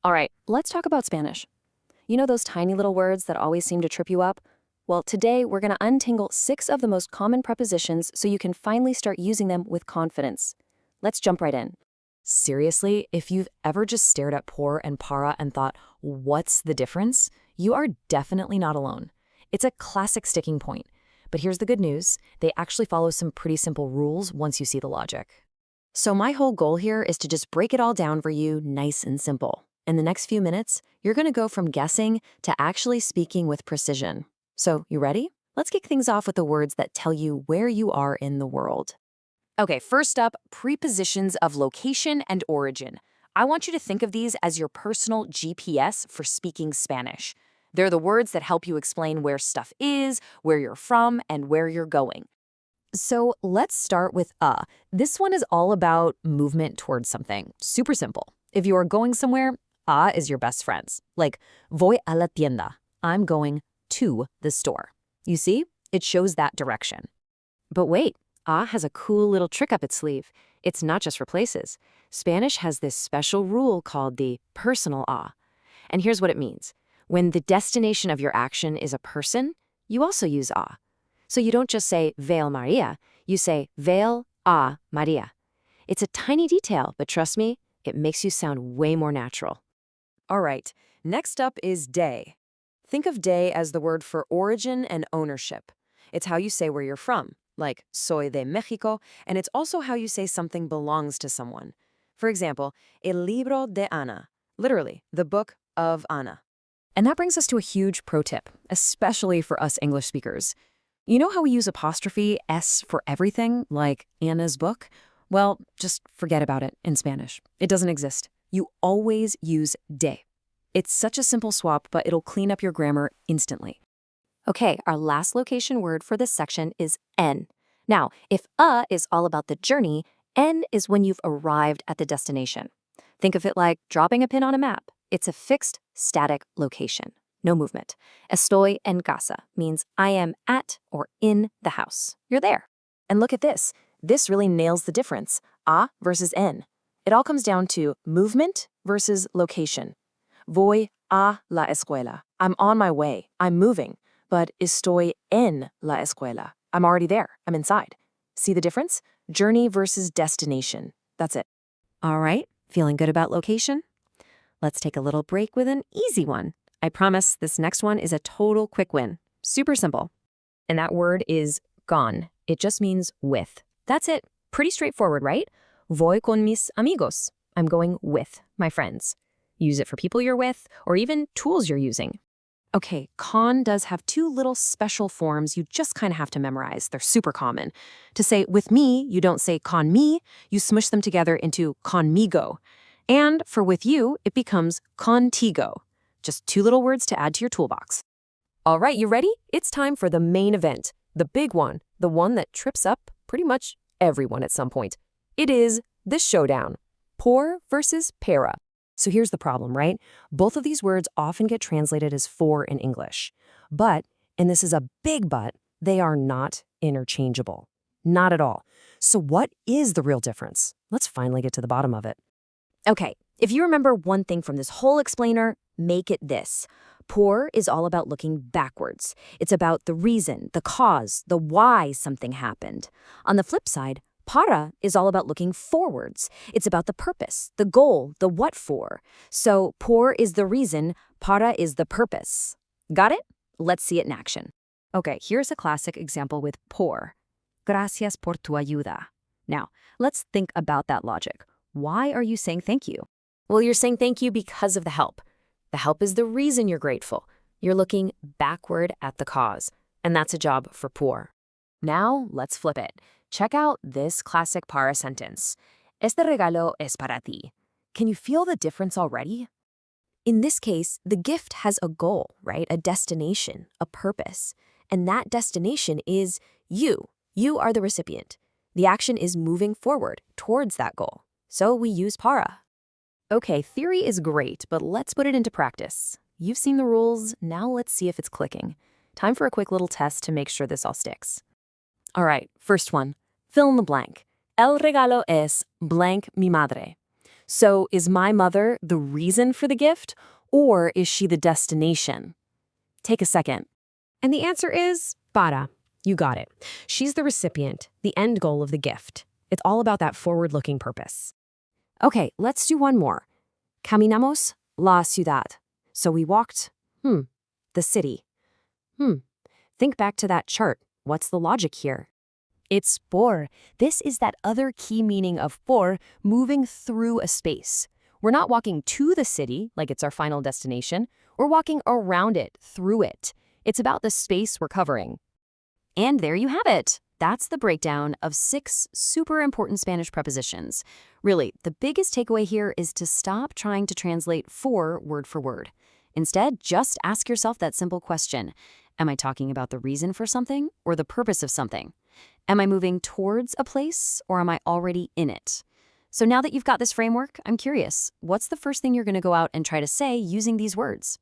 All right, let's talk about Spanish. You know those tiny little words that always seem to trip you up? Well, today we're going to untangle 6 of the most common prepositions so you can finally start using them with confidence. Let's jump right in. Seriously, if you've ever just stared at por and para and thought, what's the difference? You are definitely not alone. It's a classic sticking point. But here's the good news. They actually follow some pretty simple rules once you see the logic. So my whole goal here is to just break it all down for you nice and simple. In the next few minutes, you're going to go from guessing to actually speaking with precision. So, you ready? Let's kick things off with the words that tell you where you are in the world. Okay, first up, prepositions of location and origin. I want you to think of these as your personal GPS for speaking Spanish. They're the words that help you explain where stuff is, where you're from, and where you're going. So let's start with This one is all about movement towards something. Super simple. If you are going somewhere, is your best friends. Like, voy a la tienda. I'm going to the store. You see? It shows that direction. But wait, has a cool little trick up its sleeve. It's not just for places. Spanish has this special rule called the personal And here's what it means. When the destination of your action is a person, you also use So you don't just say veo Maria, you say veo a Maria. It's a tiny detail, but trust me, it makes you sound way more natural. All right, next up is de. Think of de as the word for origin and ownership. It's how you say where you're from, like soy de México, and it's also how you say something belongs to someone. For example, el libro de Ana, literally, the book of Ana. And that brings us to a huge pro tip, especially for us English speakers. You know how we use apostrophe S for everything, like Anna's book? Well, just forget about it in Spanish. It doesn't exist. You always use de. It's such a simple swap, but it'll clean up your grammar instantly. Okay, our last location word for this section is en. Now, if is all about the journey, en is when you've arrived at the destination. Think of it like dropping a pin on a map. It's a fixed, static location. No movement. Estoy en casa means I am at or in the house. You're there. And look at this. This really nails the difference. A versus en. It all comes down to movement versus location. Voy a la escuela. I'm on my way. I'm moving. But estoy en la escuela. I'm already there. I'm inside. See the difference? Journey versus destination. That's it. All right, feeling good about location? Let's take a little break with an easy one. I promise this next one is a total quick win. Super simple. And that word is con. It just means with. That's it. Pretty straightforward, right? Voy con mis amigos. I'm going with my friends. Use it for people you're with or even tools you're using. Okay, con does have 2 little special forms you just kind of have to memorize. They're super common. To say with me, you don't say con me, you smush them together into conmigo. And for with you, it becomes contigo. Just 2 little words to add to your toolbox. All right, you ready? It's time for the main event, the big one, the one that trips up pretty much everyone at some point. It is the showdown, por versus para. So here's the problem, right? Both of these words often get translated as for in English. But, and this is a big but, they are not interchangeable. Not at all. So what is the real difference? Let's finally get to the bottom of it. Okay, if you remember one thing from this whole explainer, make it this. Por is all about looking backwards. It's about the reason, the cause, the why something happened. On the flip side, para is all about looking forwards. It's about the purpose, the goal, the what for. So por is the reason, para is the purpose. Got it? Let's see it in action. Okay, here's a classic example with por. Gracias por tu ayuda. Now, let's think about that logic. Why are you saying thank you? Well, you're saying thank you because of the help. The help is the reason you're grateful. You're looking backward at the cause. And that's a job for por. Now, let's flip it. Check out this classic para sentence. Este regalo es para ti. Can you feel the difference already? In this case, the gift has a goal, right? A destination, a purpose. And that destination is you. You are the recipient. The action is moving forward towards that goal. So we use para. Okay, theory is great, but let's put it into practice. You've seen the rules, now let's see if it's clicking. Time for a quick little test to make sure this all sticks. All right, first one. Fill in the blank. El regalo es blank mi madre. So is my mother the reason for the gift, or is she the destination? Take a second. And the answer is para. You got it. She's the recipient, the end goal of the gift. It's all about that forward-looking purpose. Okay, let's do one more. Caminamos la ciudad. So we walked, the city. Think back to that chart. What's the logic here? It's por. This is that other key meaning of por, moving through a space. We're not walking to the city, like it's our final destination. We're walking around it, through it. It's about the space we're covering. And there you have it. That's the breakdown of 6 super important Spanish prepositions. Really, the biggest takeaway here is to stop trying to translate for word. Instead, just ask yourself that simple question. Am I talking about the reason for something or the purpose of something? Am I moving towards a place or am I already in it? So now that you've got this framework, I'm curious, what's the first thing you're going to go out and try to say using these words?